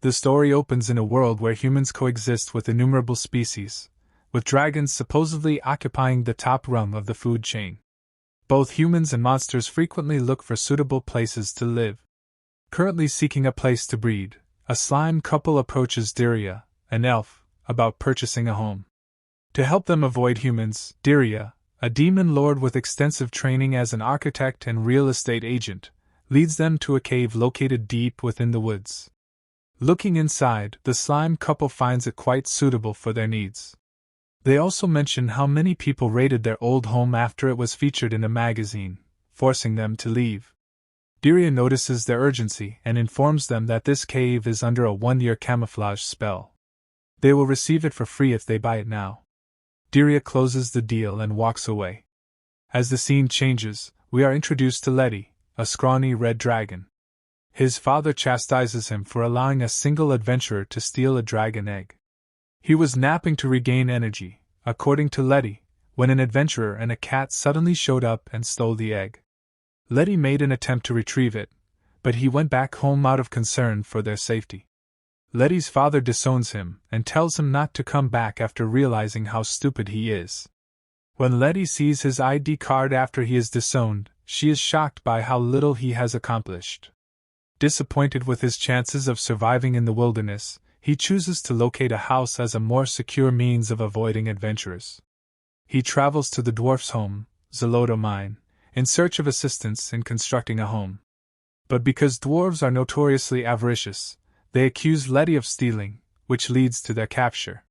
The story opens in a world where humans coexist with innumerable species, with dragons supposedly occupying the top rung of the food chain. Both humans and monsters frequently look for suitable places to live. Currently seeking a place to breed, a slime couple approaches Diria, an elf, about purchasing a home. To help them avoid humans, Diria, a demon lord with extensive training as an architect and real estate agent, leads them to a cave located deep within the woods. Looking inside, the slime couple finds it quite suitable for their needs. They also mention how many people raided their old home after it was featured in a magazine, forcing them to leave. Diria notices their urgency and informs them that this cave is under a 1-year camouflage spell. They will receive it for free if they buy it now. Diria closes the deal and walks away. As the scene changes, we are introduced to Letty, a scrawny red dragon. His father chastises him for allowing a single adventurer to steal a dragon egg. He was napping to regain energy, according to Letty, when an adventurer and a cat suddenly showed up and stole the egg. Letty made an attempt to retrieve it, but he went back home out of concern for their safety. Letty's father disowns him and tells him not to come back after realizing how stupid he is. When Letty sees his ID card after he is disowned, she is shocked by how little he has accomplished. Disappointed with his chances of surviving in the wilderness, he chooses to locate a house as a more secure means of avoiding adventurers. He travels to the dwarf's home, Zeloto Mine, in search of assistance in constructing a home. But because dwarves are notoriously avaricious, they accuse Letty of stealing, which leads to their capture.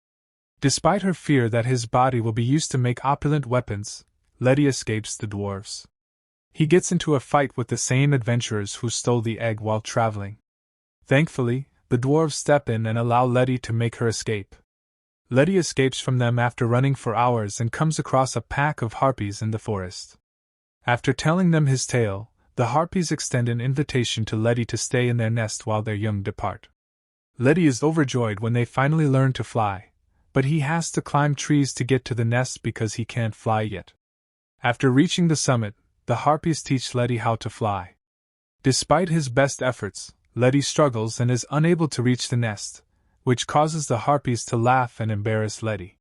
Despite her fear that his body will be used to make opulent weapons, Letty escapes the dwarves. He gets into a fight with the same adventurers who stole the egg while traveling. Thankfully, the dwarves step in and allow Letty to make her escape. Letty escapes from them after running for hours and comes across a pack of harpies in the forest. After telling them his tale, the harpies extend an invitation to Letty to stay in their nest while their young depart. Letty is overjoyed when they finally learn to fly, but he has to climb trees to get to the nest because he can't fly yet. After reaching the summit, the harpies teach Letty how to fly. Despite his best efforts, Letty struggles and is unable to reach the nest, which causes the harpies to laugh and embarrass Letty.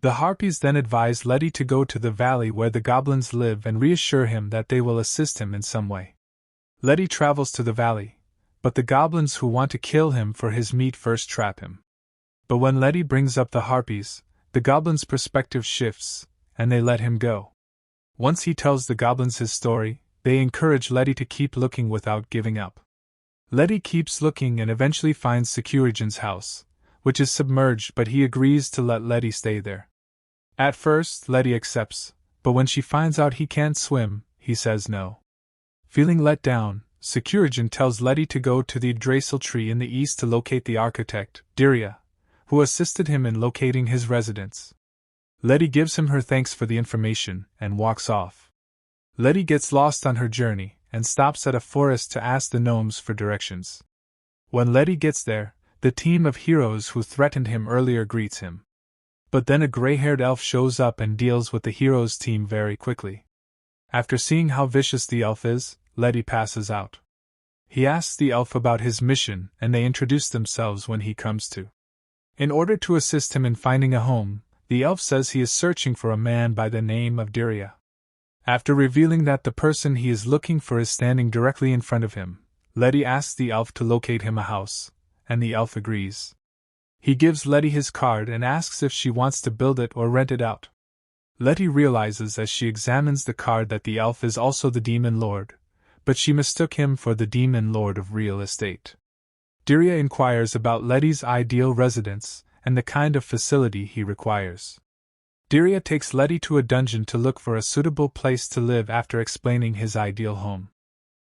The harpies then advise Letty to go to the valley where the goblins live and reassure him that they will assist him in some way. Letty travels to the valley, but the goblins who want to kill him for his meat first trap him. But when Letty brings up the harpies, the goblins' perspective shifts, and they let him go. Once he tells the goblins his story, they encourage Letty to keep looking without giving up. Letty keeps looking and eventually finds Securigen's house, which is submerged, but he agrees to let Letty stay there. At first, Letty accepts, but when she finds out he can't swim, he says no. Feeling let down, Securigen tells Letty to go to the Yggdrasil tree in the east to locate the architect, Diria, who assisted him in locating his residence. Letty gives him her thanks for the information and walks off. Letty gets lost on her journey and stops at a forest to ask the gnomes for directions. When Letty gets there, the team of heroes who threatened him earlier greets him. But then a gray-haired elf shows up and deals with the heroes' team very quickly. After seeing how vicious the elf is, Letty passes out. He asks the elf about his mission and they introduce themselves when he comes to. In order to assist him in finding a home, the elf says he is searching for a man by the name of Diria. After revealing that the person he is looking for is standing directly in front of him, Letty asks the elf to locate him a house, and the elf agrees. He gives Letty his card and asks if she wants to build it or rent it out. Letty realizes as she examines the card that the elf is also the demon lord, but she mistook him for the demon lord of real estate. Diria inquires about Letty's ideal residence and the kind of facility he requires. Diria takes Letty to a dungeon to look for a suitable place to live after explaining his ideal home.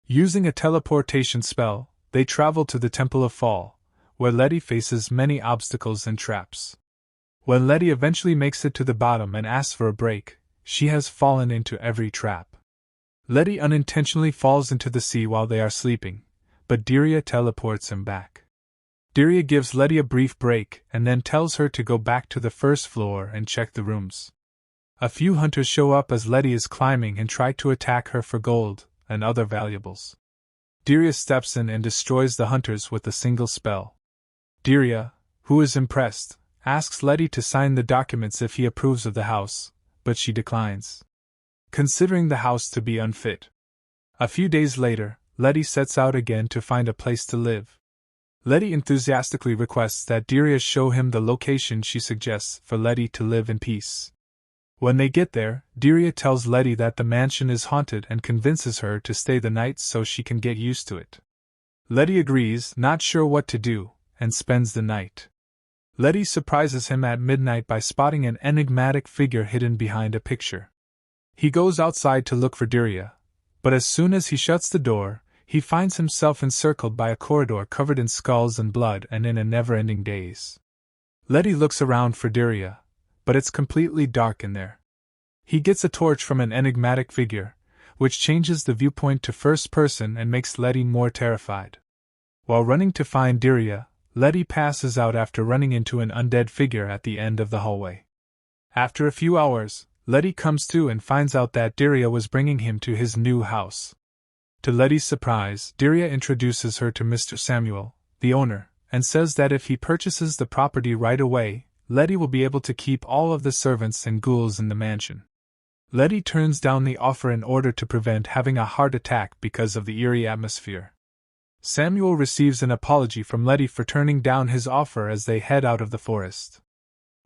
Using a teleportation spell, they travel to the Temple of Fall, where Letty faces many obstacles and traps. When Letty eventually makes it to the bottom and asks for a break, she has fallen into every trap. Letty unintentionally falls into the sea while they are sleeping, but Diria teleports him back. Diria gives Letty a brief break and then tells her to go back to the first floor and check the rooms. A few hunters show up as Letty is climbing and try to attack her for gold and other valuables. Diria steps in and destroys the hunters with a single spell. Diria, who is impressed, asks Letty to sign the documents if he approves of the house, but she declines, considering the house to be unfit. A few days later, Letty sets out again to find a place to live. Letty enthusiastically requests that Diria show him the location she suggests for Letty to live in peace. When they get there, Diria tells Letty that the mansion is haunted and convinces her to stay the night so she can get used to it. Letty agrees, not sure what to do, and spends the night. Letty surprises him at midnight by spotting an enigmatic figure hidden behind a picture. He goes outside to look for Diria, but as soon as he shuts the door, he finds himself encircled by a corridor covered in skulls and blood and in a never-ending daze. Letty looks around for Diria, but it's completely dark in there. He gets a torch from an enigmatic figure, which changes the viewpoint to first person and makes Letty more terrified. While running to find Diria, Letty passes out after running into an undead figure at the end of the hallway. After a few hours, Letty comes to and finds out that Diria was bringing him to his new house. To Letty's surprise, Diria introduces her to Mr. Samuel, the owner, and says that if he purchases the property right away, Letty will be able to keep all of the servants and ghouls in the mansion. Letty turns down the offer in order to prevent having a heart attack because of the eerie atmosphere. Samuel receives an apology from Letty for turning down his offer as they head out of the forest.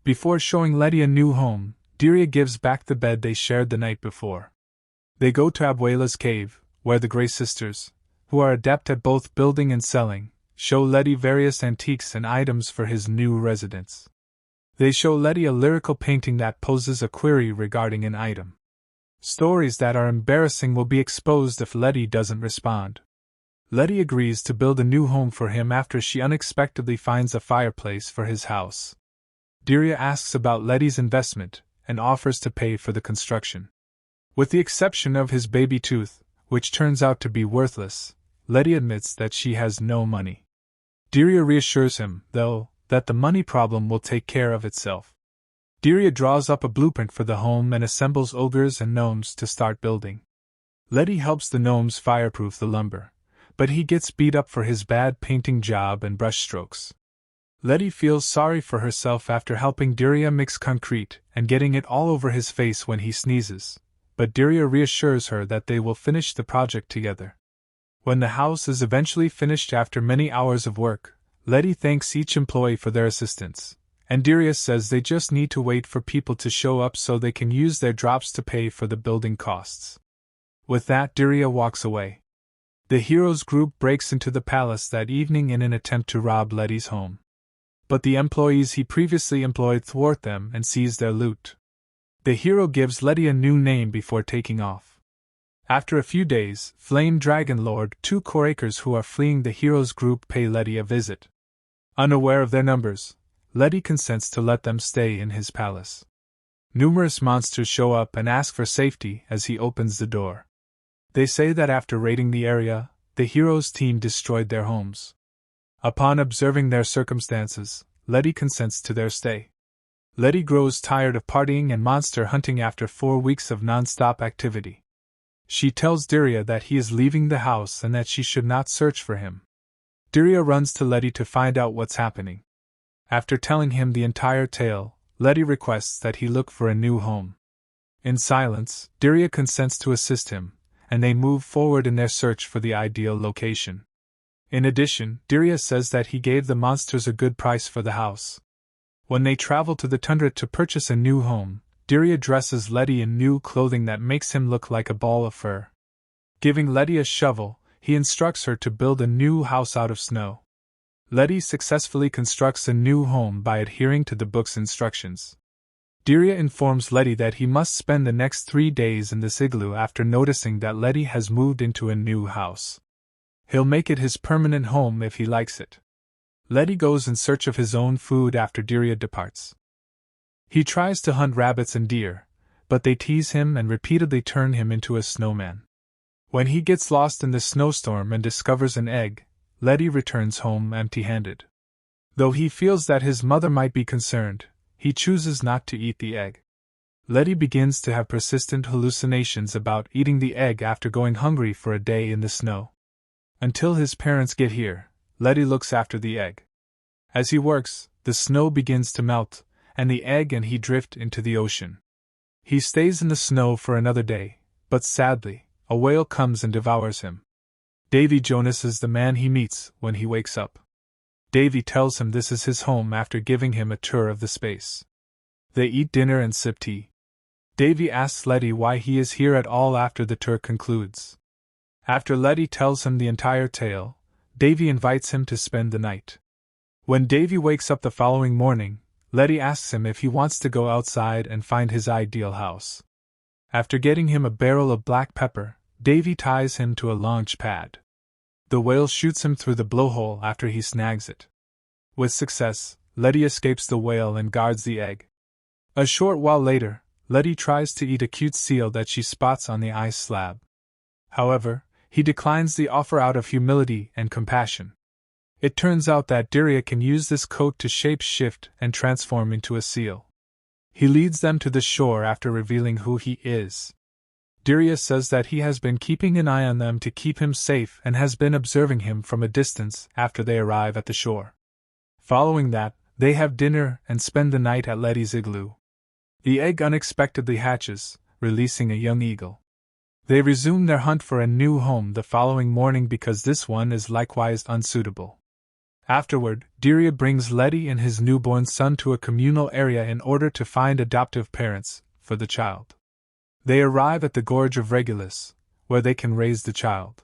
Before showing Letty a new home, Diria gives back the bed they shared the night before. They go to Abuela's cave, where the Grey Sisters, who are adept at both building and selling, show Letty various antiques and items for his new residence. They show Letty a lyrical painting that poses a query regarding an item. Stories that are embarrassing will be exposed if Letty doesn't respond. Letty agrees to build a new home for him after she unexpectedly finds a fireplace for his house. Diria asks about Letty's investment and offers to pay for the construction. With the exception of his baby tooth, which turns out to be worthless, Letty admits that she has no money. Diria reassures him, though, that the money problem will take care of itself. Diria draws up a blueprint for the home and assembles ogres and gnomes to start building. Letty helps the gnomes fireproof the lumber, but he gets beat up for his bad painting job and brushstrokes. Letty feels sorry for herself after helping Diria mix concrete and getting it all over his face when he sneezes, but Diria reassures her that they will finish the project together. When the house is eventually finished after many hours of work, Letty thanks each employee for their assistance, and Diria says they just need to wait for people to show up so they can use their drops to pay for the building costs. With that, Diria walks away. The heroes group breaks into the palace that evening in an attempt to rob Letty's home. But the employees he previously employed thwart them and seize their loot. The hero gives Letty a new name before taking off. After a few days, Flame Dragon Lord, two Korakers who are fleeing the heroes group pay Letty a visit. Unaware of their numbers, Letty consents to let them stay in his palace. Numerous monsters show up and ask for safety as he opens the door. They say that after raiding the area, the heroes' team destroyed their homes. Upon observing their circumstances, Letty consents to their stay. Letty grows tired of partying and monster hunting after 4 weeks of non-stop activity. She tells Diria that he is leaving the house and that she should not search for him. Diria runs to Letty to find out what's happening. After telling him the entire tale, Letty requests that he look for a new home. In silence, Diria consents to assist him, and they move forward in their search for the ideal location. In addition, Diria says that he gave the monsters a good price for the house. When they travel to the tundra to purchase a new home, Diria dresses Letty in new clothing that makes him look like a ball of fur. Giving Letty a shovel, he instructs her to build a new house out of snow. Letty successfully constructs a new home by adhering to the book's instructions. Diria informs Letty that he must spend the next 3 days in this igloo after noticing that Letty has moved into a new house. He'll make it his permanent home if he likes it. Letty goes in search of his own food after Diria departs. He tries to hunt rabbits and deer, but they tease him and repeatedly turn him into a snowman. When he gets lost in the snowstorm and discovers an egg, Letty returns home empty-handed. Though he feels that his mother might be concerned, he chooses not to eat the egg. Letty begins to have persistent hallucinations about eating the egg after going hungry for a day in the snow. Until his parents get here, Letty looks after the egg. As he works, the snow begins to melt, and the egg and he drift into the ocean. He stays in the snow for another day, but sadly, a whale comes and devours him. Davy Jonas is the man he meets when he wakes up. Davy tells him this is his home after giving him a tour of the space. They eat dinner and sip tea. Davy asks Letty why he is here at all after the tour concludes. After Letty tells him the entire tale, Davy invites him to spend the night. When Davy wakes up the following morning, Letty asks him if he wants to go outside and find his ideal house. After getting him a barrel of black pepper, Davy ties him to a launch pad. The whale shoots him through the blowhole after he snags it. With success, Letty escapes the whale and guards the egg. A short while later, Letty tries to eat a cute seal that she spots on the ice slab. However, he declines the offer out of humility and compassion. It turns out that Dirya can use this coat to shape-shift and transform into a seal. He leads them to the shore after revealing who he is. Dirya says that he has been keeping an eye on them to keep him safe and has been observing him from a distance after they arrive at the shore. Following that, they have dinner and spend the night at Letty's igloo. The egg unexpectedly hatches, releasing a young eagle. They resume their hunt for a new home the following morning because this one is likewise unsuitable. Afterward, Dirya brings Letty and his newborn son to a communal area in order to find adoptive parents for the child. They arrive at the Gorge of Regulus, where they can raise the child.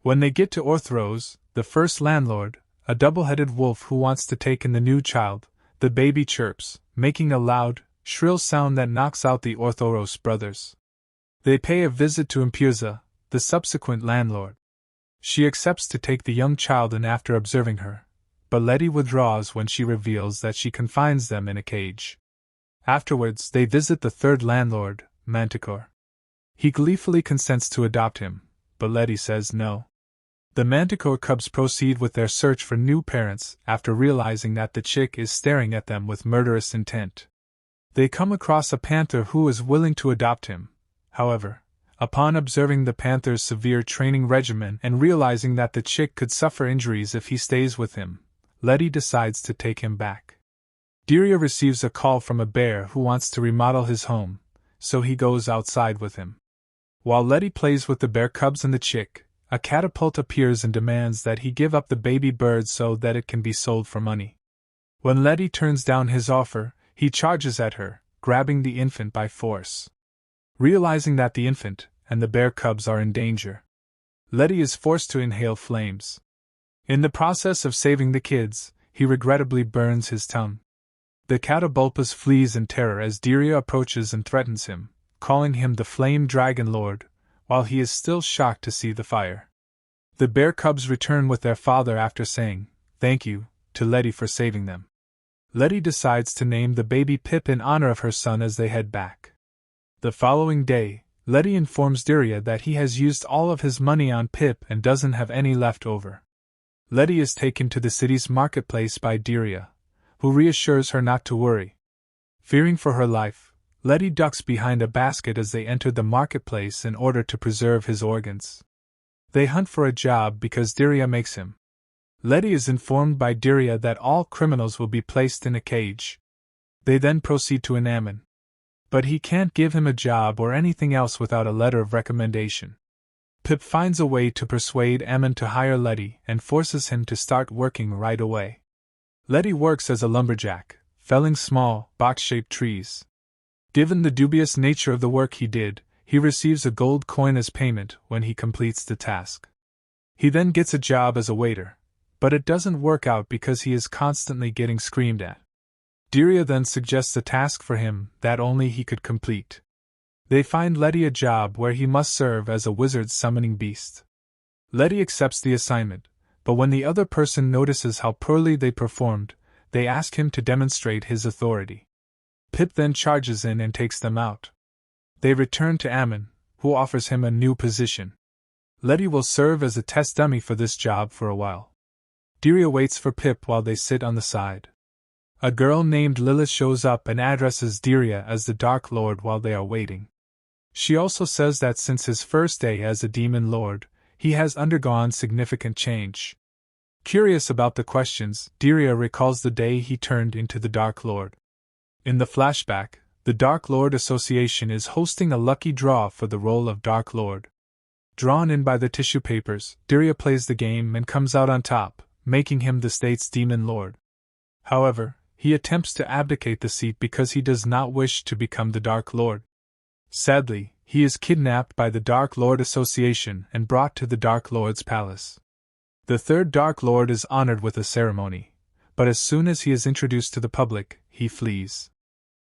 When they get to Orthros, the first landlord, a double-headed wolf who wants to take in the new child, the baby chirps, making a loud, shrill sound that knocks out the Orthoros brothers. They pay a visit to Impurza, the subsequent landlord. She accepts to take the young child in after observing her, but Letty withdraws when she reveals that she confines them in a cage. Afterwards, they visit the third landlord, Manticore. He gleefully consents to adopt him, but Letty says no. The Manticore cubs proceed with their search for new parents after realizing that the chick is staring at them with murderous intent. They come across a panther who is willing to adopt him. However, upon observing the panther's severe training regimen and realizing that the chick could suffer injuries if he stays with him, Letty decides to take him back. Dirya receives a call from a bear who wants to remodel his home, so he goes outside with him. While Letty plays with the bear cubs and the chick, a catapult appears and demands that he give up the baby bird so that it can be sold for money. When Letty turns down his offer, he charges at her, grabbing the infant by force. Realizing that the infant and the bear cubs are in danger, Letty is forced to inhale flames. In the process of saving the kids, he regrettably burns his tongue. The catapultus flees in terror as Dirya approaches and threatens him, calling him the Flame Dragon Lord, while he is still shocked to see the fire. The bear cubs return with their father after saying, "Thank you," to Letty for saving them. Letty decides to name the baby Pip in honor of her son as they head back. The following day, Letty informs Dirya that he has used all of his money on Pip and doesn't have any left over. Letty is taken to the city's marketplace by Dirya, who reassures her not to worry. Fearing for her life, Letty ducks behind a basket as they enter the marketplace in order to preserve his organs. They hunt for a job because Dirya makes him. Letty is informed by Dirya that all criminals will be placed in a cage. They then proceed to Ammon. But he can't give him a job or anything else without a letter of recommendation. Pip finds a way to persuade Ammon to hire Letty and forces him to start working right away. Letty works as a lumberjack, felling small, box-shaped trees. Given the dubious nature of the work he did, he receives a gold coin as payment when he completes the task. He then gets a job as a waiter, but it doesn't work out because he is constantly getting screamed at. Dirya then suggests a task for him that only he could complete. They find Letty a job where he must serve as a wizard's summoning beast. Letty accepts the assignment, but when the other person notices how poorly they performed, they ask him to demonstrate his authority. Pip then charges in and takes them out. They return to Ammon, who offers him a new position. Letty will serve as a test dummy for this job for a while. Dirya waits for Pip while they sit on the side. A girl named Lilith shows up and addresses Dirya as the Dark Lord while they are waiting. She also says that since his first day as a demon lord, he has undergone significant change. Curious about the questions, Dirya recalls the day he turned into the Dark Lord. In the flashback, the Dark Lord Association is hosting a lucky draw for the role of Dark Lord. Drawn in by the tissue papers, Dirya plays the game and comes out on top, making him the state's Demon Lord. However, he attempts to abdicate the seat because he does not wish to become the Dark Lord. Sadly, he is kidnapped by the Dark Lord Association and brought to the Dark Lord's palace. The third Dark Lord is honored with a ceremony, but as soon as he is introduced to the public, he flees.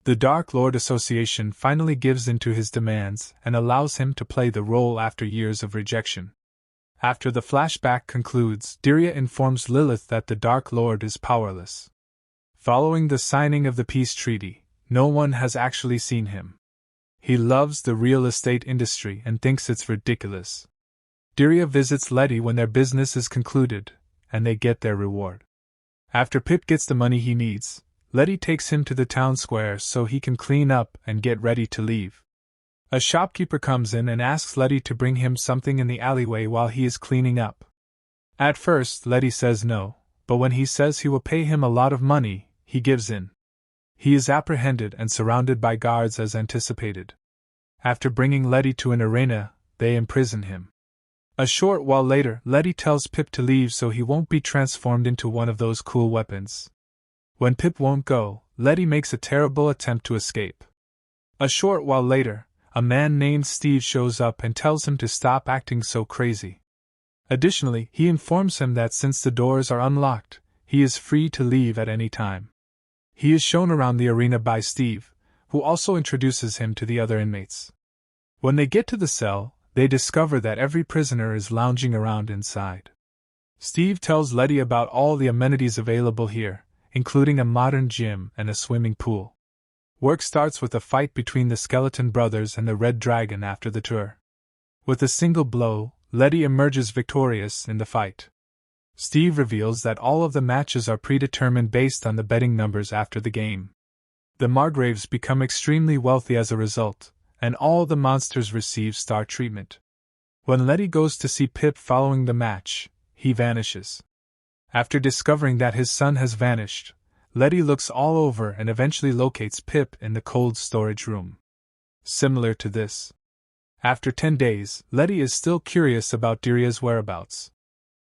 The Dark Lord Association finally gives in to his demands and allows him to play the role after years of rejection. After the flashback concludes, Dirya informs Lilith that the Dark Lord is powerless. Following the signing of the peace treaty, no one has actually seen him. He loves the real estate industry and thinks it's ridiculous. Dirya visits Letty when their business is concluded, and they get their reward. After Pip gets the money he needs, Letty takes him to the town square so he can clean up and get ready to leave. A shopkeeper comes in and asks Letty to bring him something in the alleyway while he is cleaning up. At first, Letty says no, but when he says he will pay him a lot of money, he gives in. He is apprehended and surrounded by guards as anticipated. After bringing Letty to an arena, they imprison him. A short while later, Letty tells Pip to leave so he won't be transformed into one of those cool weapons. When Pip won't go, Letty makes a terrible attempt to escape. A short while later, a man named Steve shows up and tells him to stop acting so crazy. Additionally, he informs him that since the doors are unlocked, he is free to leave at any time. He is shown around the arena by Steve, who also introduces him to the other inmates. When they get to the cell, they discover that every prisoner is lounging around inside. Steve tells Letty about all the amenities available here, including a modern gym and a swimming pool. Work starts with a fight between the Skeleton Brothers and the Red Dragon after the tour. With a single blow, Letty emerges victorious in the fight. Steve reveals that all of the matches are predetermined based on the betting numbers after the game. The Margraves become extremely wealthy as a result, and all the monsters receive star treatment. When Letty goes to see Pip following the match, he vanishes. After discovering that his son has vanished, Letty looks all over and eventually locates Pip in the cold storage room. Similar to this. After 10 days, Letty is still curious about Dirya's whereabouts.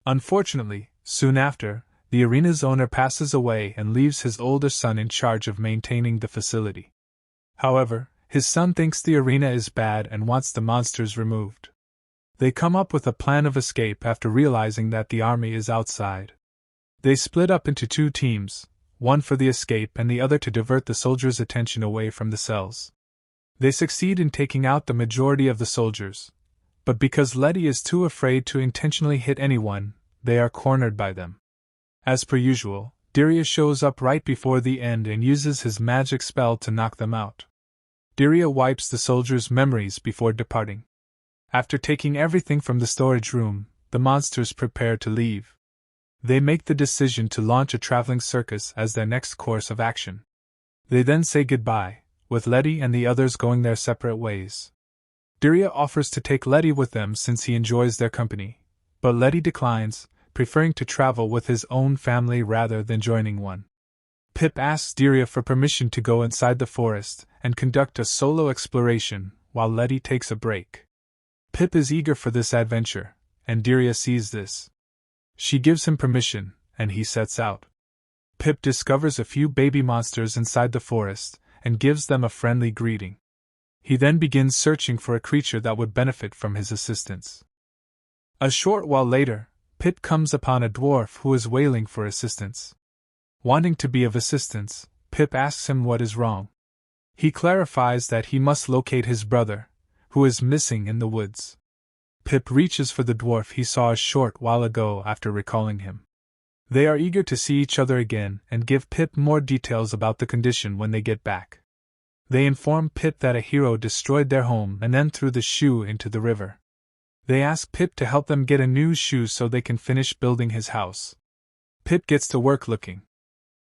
Unfortunately, soon after, the arena's owner passes away and leaves his older son in charge of maintaining the facility. However, his son thinks the arena is bad and wants the monsters removed. They come up with a plan of escape after realizing that the army is outside. They split up into 2 teams, one for the escape and the other to divert the soldiers' attention away from the cells. They succeed in taking out the majority of the soldiers, but because Letty is too afraid to intentionally hit anyone, they are cornered by them. As per usual, Dirya shows up right before the end and uses his magic spell to knock them out. Dirya wipes the soldiers' memories before departing. After taking everything from the storage room, the monsters prepare to leave. They make the decision to launch a traveling circus as their next course of action. They then say goodbye, with Letty and the others going their separate ways. Dirya offers to take Letty with them since he enjoys their company, but Letty declines, preferring to travel with his own family rather than joining one. Pip asks Dirya for permission to go inside the forest and conduct a solo exploration while Letty takes a break. Pip is eager for this adventure, and Dirya sees this. She gives him permission, and he sets out. Pip discovers a few baby monsters inside the forest and gives them a friendly greeting. He then begins searching for a creature that would benefit from his assistance. A short while later, Pip comes upon a dwarf who is wailing for assistance. Wanting to be of assistance, Pip asks him what is wrong. He clarifies that he must locate his brother, who is missing in the woods. Pip reaches for the dwarf he saw a short while ago after recalling him. They are eager to see each other again and give Pip more details about the condition when they get back. They inform Pip that a hero destroyed their home and then threw the shoe into the river. They ask Pip to help them get a new shoe so they can finish building his house. Pip gets to work looking.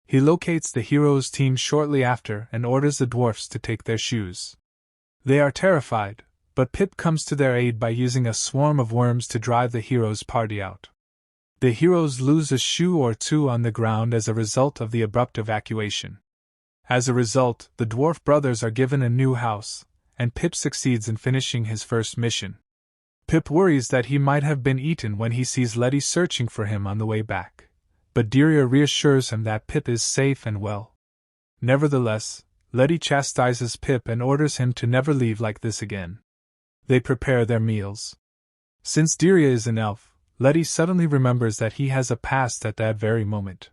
He locates the hero's team shortly after and orders the dwarfs to take their shoes. They are terrified, but Pip comes to their aid by using a swarm of worms to drive the hero's party out. The heroes lose a shoe or two on the ground as a result of the abrupt evacuation. As a result, the dwarf brothers are given a new house, and Pip succeeds in finishing his first mission. Pip worries that he might have been eaten when he sees Letty searching for him on the way back, but Deria reassures him that Pip is safe and well. Nevertheless, Letty chastises Pip and orders him to never leave like this again. They prepare their meals. Since Deria is an elf, Letty suddenly remembers that he has a past at that very moment.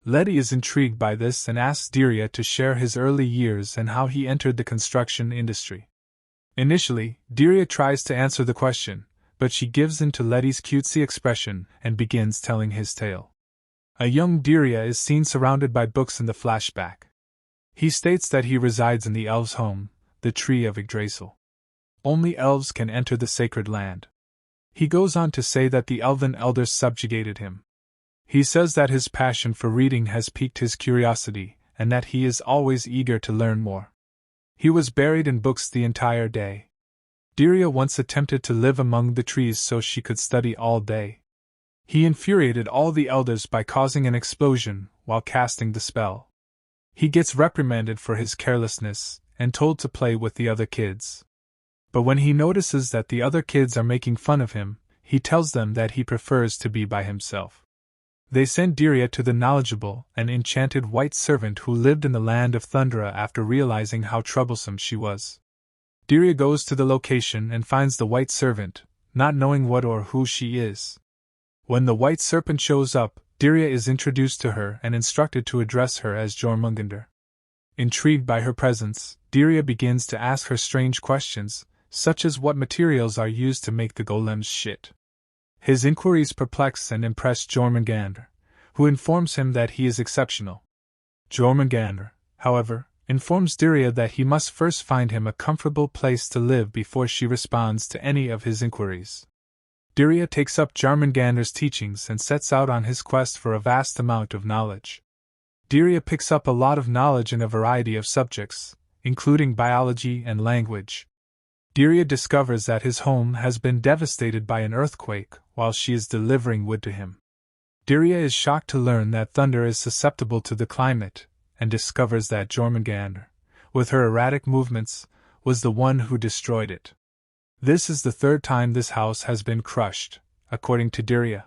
Letty is intrigued by this and asks Deria to share his early years and how he entered the construction industry. Initially, Deria tries to answer the question, but she gives in to Letty's cutesy expression and begins telling his tale. A young Deria is seen surrounded by books in the flashback. He states that he resides in the elves' home, the Tree of Yggdrasil. Only elves can enter the sacred land. He goes on to say that the elven elders subjugated him. He says that his passion for reading has piqued his curiosity, and that he is always eager to learn more. He was buried in books the entire day. Deria once attempted to live among the trees so she could study all day. He infuriated all the elders by causing an explosion while casting the spell. He gets reprimanded for his carelessness and told to play with the other kids. But when he notices that the other kids are making fun of him, he tells them that he prefers to be by himself. They send Deria to the knowledgeable and enchanted white servant who lived in the land of Thundra after realizing how troublesome she was. Deria goes to the location and finds the white servant, not knowing what or who she is. When the white serpent shows up, Deria is introduced to her and instructed to address her as Jormungandr. Intrigued by her presence, Deria begins to ask her strange questions, such as what materials are used to make the golems shit. His inquiries perplex and impress Jormungandr, who informs him that he is exceptional. Jormungandr, however, informs Deria that he must first find him a comfortable place to live before she responds to any of his inquiries. Deria takes up Jormungandr's teachings and sets out on his quest for a vast amount of knowledge. Deria picks up a lot of knowledge in a variety of subjects, including biology and language. Deria discovers that his home has been devastated by an earthquake while she is delivering wood to him. Deria is shocked to learn that thunder is susceptible to the climate, and discovers that Jormungandr, with her erratic movements, was the one who destroyed it. This is the third time this house has been crushed, according to Deria.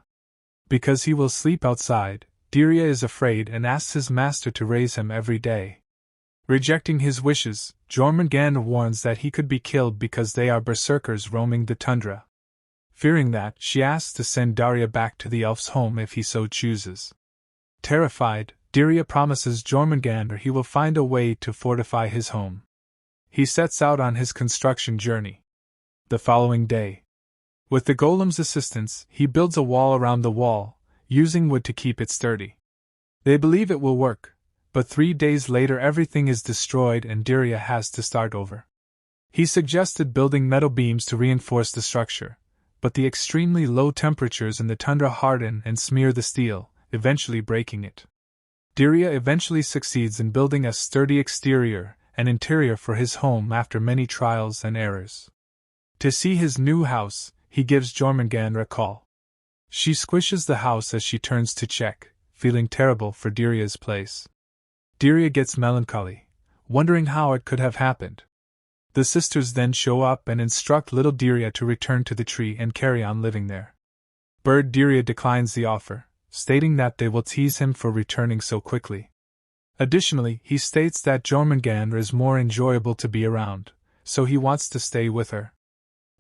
Because he will sleep outside, Deria is afraid and asks his master to raise him every day. Rejecting his wishes, Jormungandr warns that he could be killed because they are berserkers roaming the tundra. Fearing that, she asks to send Deria back to the elf's home if he so chooses. Terrified, Deria promises Jormungandr he will find a way to fortify his home. He sets out on his construction journey. The following day, with the golem's assistance, he builds a wall around the wall, using wood to keep it sturdy. They believe it will work, but 3 days later everything is destroyed and Deria has to start over. He suggested building metal beams to reinforce the structure, but the extremely low temperatures in the tundra harden and smear the steel, eventually breaking it. Deria eventually succeeds in building a sturdy exterior and interior for his home after many trials and errors. To see his new house, he gives Jormungandr a call. She squishes the house as she turns to check, feeling terrible for Deria's place. Deria gets melancholy, wondering how it could have happened. The sisters then show up and instruct little Deria to return to the tree and carry on living there. Bird Deria declines the offer, stating that they will tease him for returning so quickly. Additionally, he states that Jormungandr is more enjoyable to be around, so he wants to stay with her.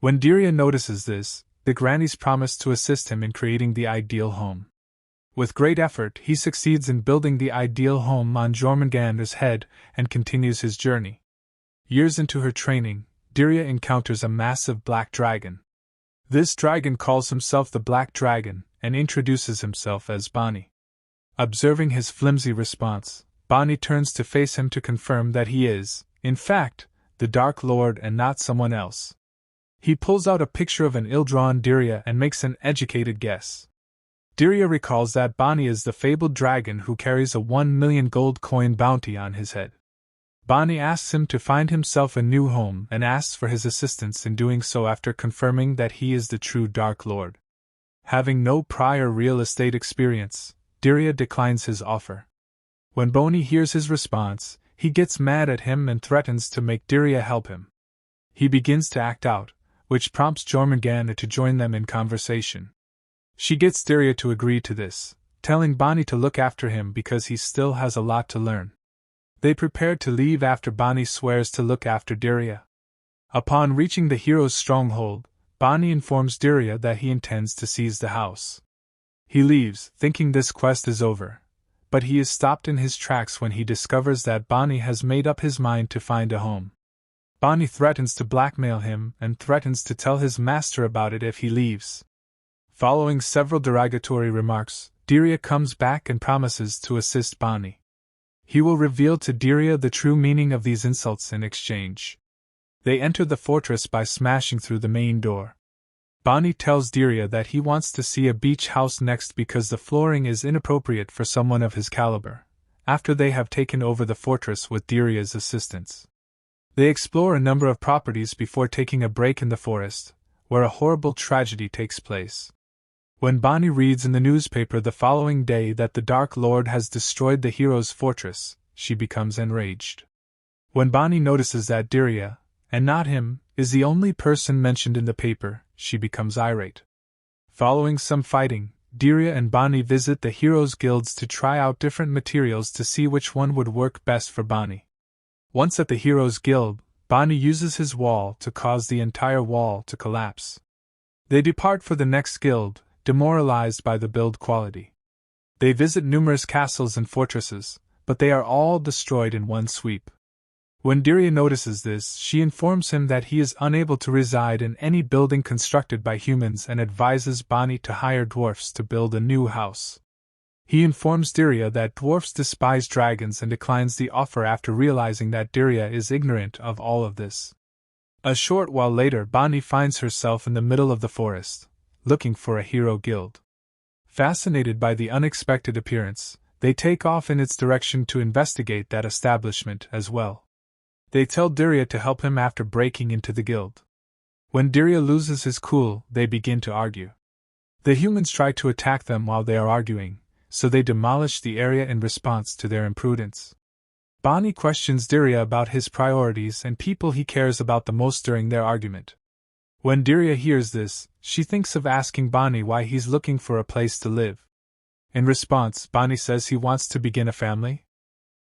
When Deria notices this, the grannies promise to assist him in creating the ideal home. With great effort, he succeeds in building the ideal home on Jormungandr's head and continues his journey. Years into her training, Deria encounters a massive black dragon. This dragon calls himself the Black Dragon and introduces himself as Bani. Observing his flimsy response, Bani turns to face him to confirm that he is, in fact, the Dark Lord and not someone else. He pulls out a picture of an ill-drawn Deria and makes an educated guess. Deria recalls that Bani is the fabled dragon who carries a 1 million gold coin bounty on his head. Bani asks him to find himself a new home and asks for his assistance in doing so after confirming that he is the true Dark Lord. Having no prior real estate experience, Dirya declines his offer. When Boney hears his response, he gets mad at him and threatens to make Dirya help him. He begins to act out, which prompts Jormungandr to join them in conversation. She gets Dirya to agree to this, telling Bonnie to look after him because he still has a lot to learn. They prepare to leave after Bonnie swears to look after Dirya. Upon reaching the hero's stronghold, Bonnie informs Dirya that he intends to seize the house. He leaves, thinking this quest is over, but he is stopped in his tracks when he discovers that Bonnie has made up his mind to find a home. Bonnie threatens to blackmail him and threatens to tell his master about it if he leaves. Following several derogatory remarks, Dirya comes back and promises to assist Bonnie. He will reveal to Dirya the true meaning of these insults in exchange. They enter the fortress by smashing through the main door. Bonnie tells Dirya that he wants to see a beach house next because the flooring is inappropriate for someone of his caliber, after they have taken over the fortress with Dirya's assistance. They explore a number of properties before taking a break in the forest, where a horrible tragedy takes place. When Bonnie reads in the newspaper the following day that the Dark Lord has destroyed the hero's fortress, she becomes enraged. When Bonnie notices that Dirya, and not him, is the only person mentioned in the paper, she becomes irate. Following some fighting, Dirya and Bonnie visit the heroes' guilds to try out different materials to see which one would work best for Bonnie. Once at the heroes' guild, Bonnie uses his wall to cause the entire wall to collapse. They depart for the next guild, demoralized by the build quality. They visit numerous castles and fortresses, but they are all destroyed in one sweep. When Dirya notices this, she informs him that he is unable to reside in any building constructed by humans and advises Bonnie to hire dwarfs to build a new house. He informs Dirya that dwarfs despise dragons and declines the offer after realizing that Dirya is ignorant of all of this. A short while later, Bonnie finds herself in the middle of the forest, looking for a hero guild. Fascinated by the unexpected appearance, they take off in its direction to investigate that establishment as well. They tell Dirya to help him after breaking into the guild. When Dirya loses his cool, they begin to argue. The humans try to attack them while they are arguing, so they demolish the area in response to their imprudence. Bonnie questions Dirya about his priorities and people he cares about the most during their argument. When Dirya hears this, she thinks of asking Bonnie why he's looking for a place to live. In response, Bonnie says he wants to begin a family.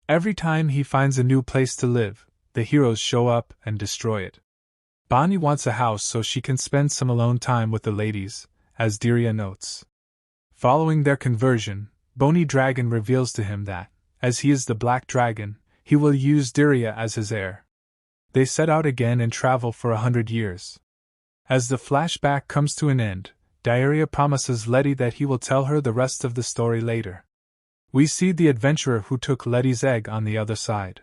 Every time he finds a new place to live, the heroes show up and destroy it. Bonnie wants a house so she can spend some alone time with the ladies, as Dirya notes. Following their conversion, Boney Dragon reveals to him that, as he is the Black Dragon, he will use Dirya as his heir. They set out again and travel for 100 years. As the flashback comes to an end, Dirya promises Letty that he will tell her the rest of the story later. We see the adventurer who took Letty's egg on the other side.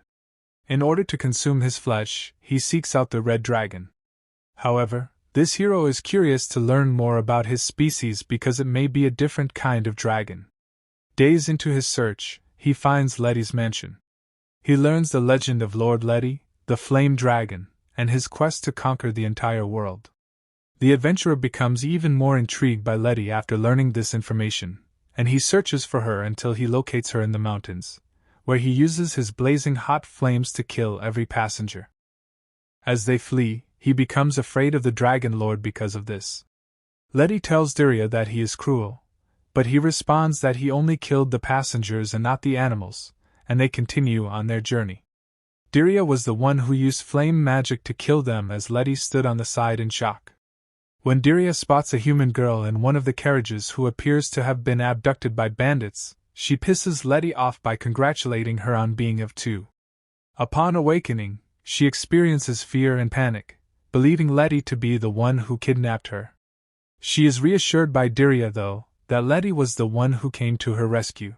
In order to consume his flesh, he seeks out the red dragon. However, this hero is curious to learn more about his species because it may be a different kind of dragon. Days into his search, he finds Letty's mansion. He learns the legend of Lord Letty, the flame dragon, and his quest to conquer the entire world. The adventurer becomes even more intrigued by Letty after learning this information, and he searches for her until he locates her in the mountains, where he uses his blazing hot flames to kill every passenger. As they flee, he becomes afraid of the Dragon Lord because of this. Letty tells Dirya that he is cruel, but he responds that he only killed the passengers and not the animals, and they continue on their journey. Dirya was the one who used flame magic to kill them as Letty stood on the side in shock. When Dirya spots a human girl in one of the carriages who appears to have been abducted by bandits, she pisses Letty off by congratulating her on being of two. Upon awakening, she experiences fear and panic, believing Letty to be the one who kidnapped her. She is reassured by Dirya, though, that Letty was the one who came to her rescue.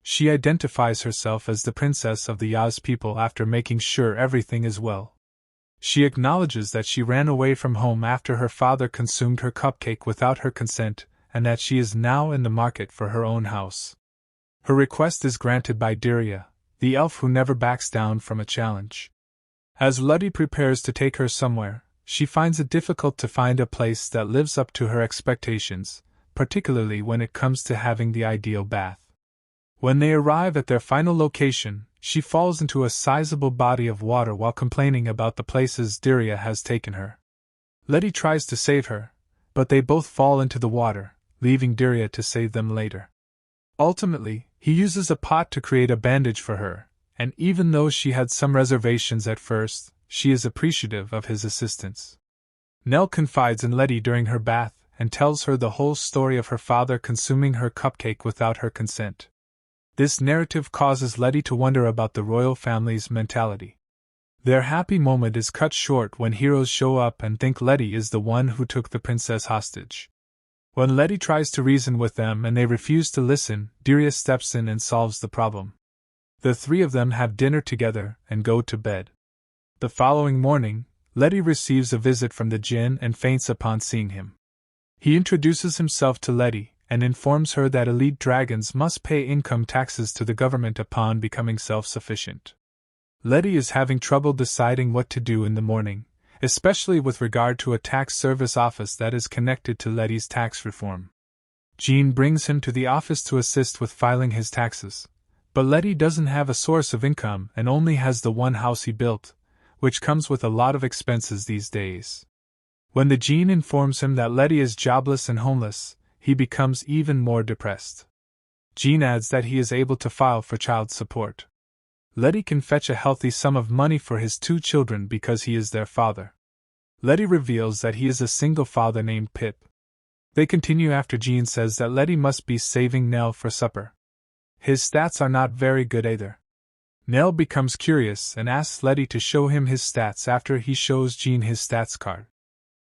She identifies herself as the princess of the Yaz people after making sure everything is well. She acknowledges that she ran away from home after her father consumed her cupcake without her consent, and that she is now in the market for her own house. Her request is granted by Dirya, the elf who never backs down from a challenge. As Letty prepares to take her somewhere, she finds it difficult to find a place that lives up to her expectations, particularly when it comes to having the ideal bath. When they arrive at their final location, she falls into a sizable body of water while complaining about the places Diria has taken her. Letty tries to save her, but they both fall into the water, leaving Diria to save them later. Ultimately, he uses a pot to create a bandage for her, and even though she had some reservations at first, she is appreciative of his assistance. Nell confides in Letty during her bath and tells her the whole story of her father consuming her cupcake without her consent. This narrative causes Letty to wonder about the royal family's mentality. Their happy moment is cut short when heroes show up and think Letty is the one who took the princess hostage. When Letty tries to reason with them and they refuse to listen, Diria steps in and solves the problem. The three of them have dinner together and go to bed. The following morning, Letty receives a visit from the djinn and faints upon seeing him. He introduces himself to Letty and informs her that elite dragons must pay income taxes to the government upon becoming self-sufficient. Letty is having trouble deciding what to do in the morning, especially with regard to a tax service office that is connected to Letty's tax reform. Jean brings him to the office to assist with filing his taxes, but Letty doesn't have a source of income and only has the one house he built, which comes with a lot of expenses these days. When the Jean informs him that Letty is jobless and homeless, he becomes even more depressed. Jean adds that he is able to file for child support. Letty can fetch a healthy sum of money for his 2 children because he is their father. Letty reveals that he is a single father named Pip. They continue after Jean says that Letty must be saving Nell for supper. His stats are not very good either. Nell becomes curious and asks Letty to show him his stats after he shows Jean his stats card.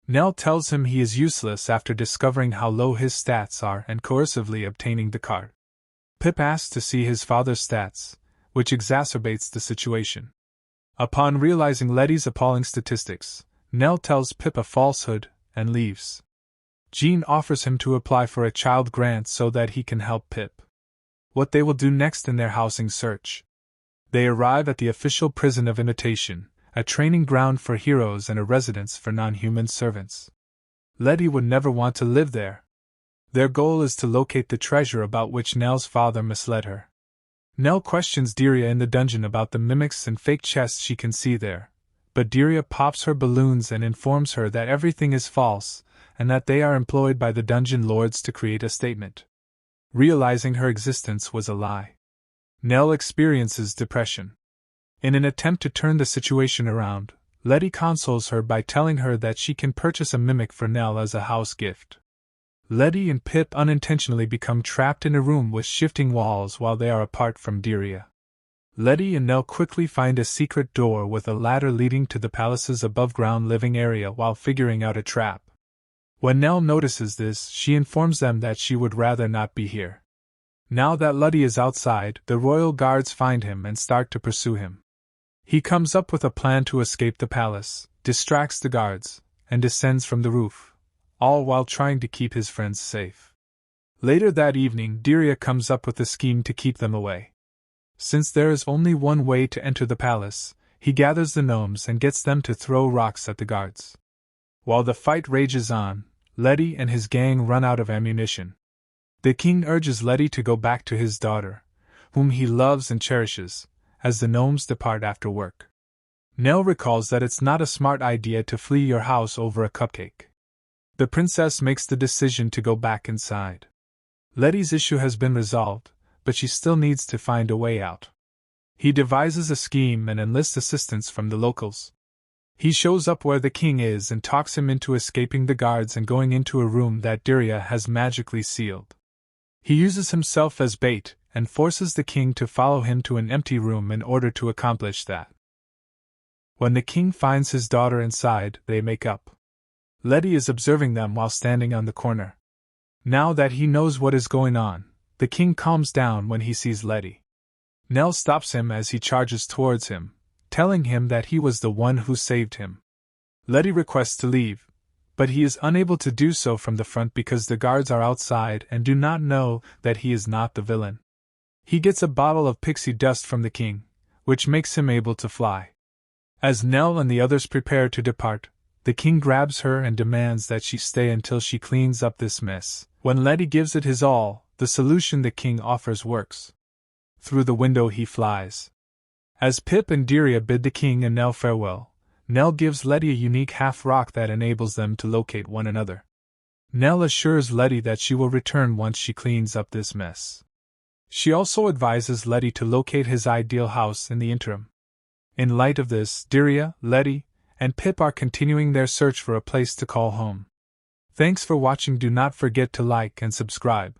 Nell tells him he is useless after discovering how low his stats are and coercively obtaining the card. Pip asks to see his father's stats, which exacerbates the situation. Upon realizing Letty's appalling statistics, Nell tells Pip a falsehood and leaves. Jean offers him to apply for a child grant so that he can help Pip. What they will do next in their housing search. They arrive at the official prison of imitation, a training ground for heroes and a residence for non-human servants. Letty would never want to live there. Their goal is to locate the treasure about which Nell's father misled her. Nell questions Diria in the dungeon about the mimics and fake chests she can see there, but Diria pops her balloons and informs her that everything is false, and that they are employed by the dungeon lords to create a statement. Realizing her existence was a lie. Nell experiences depression. In an attempt to turn the situation around, Letty consoles her by telling her that she can purchase a mimic for Nell as a house gift. Letty and Pip unintentionally become trapped in a room with shifting walls while they are apart from Diria. Letty and Nell quickly find a secret door with a ladder leading to the palace's above-ground living area while figuring out a trap. When Nell notices this, she informs them that she would rather not be here. Now that Letty is outside, the royal guards find him and start to pursue him. He comes up with a plan to escape the palace, distracts the guards, and descends from the roof, all while trying to keep his friends safe. Later that evening, Diria comes up with a scheme to keep them away. Since there is only one way to enter the palace, he gathers the gnomes and gets them to throw rocks at the guards. While the fight rages on, Letty and his gang run out of ammunition. The king urges Letty to go back to his daughter, whom he loves and cherishes, as the gnomes depart after work. Nell recalls that it's not a smart idea to flee your house over a cupcake. The princess makes the decision to go back inside. Letty's issue has been resolved, but she still needs to find a way out. He devises a scheme and enlists assistance from the locals. He shows up where the king is and talks him into escaping the guards and going into a room that Diria has magically sealed. He uses himself as bait and forces the king to follow him to an empty room in order to accomplish that. When the king finds his daughter inside, they make up. Letty is observing them while standing on the corner. Now that he knows what is going on, the king calms down when he sees Letty. Nell stops him as he charges towards him, telling him that he was the one who saved him. Letty requests to leave, but he is unable to do so from the front because the guards are outside and do not know that he is not the villain. He gets a bottle of pixie dust from the king, which makes him able to fly. As Nell and the others prepare to depart, the king grabs her and demands that she stay until she cleans up this mess, When Letty gives it his all, the solution the king offers works. Through the window he flies. As Pip and Deria bid the king and Nell farewell, Nell gives Letty a unique half-rock that enables them to locate one another. Nell assures Letty that she will return once she cleans up this mess. She also advises Letty to locate his ideal house in the interim. In light of this, Deria, Letty, and Pip are continuing their search for a place to call home. Thanks for watching. Do not forget to like and subscribe.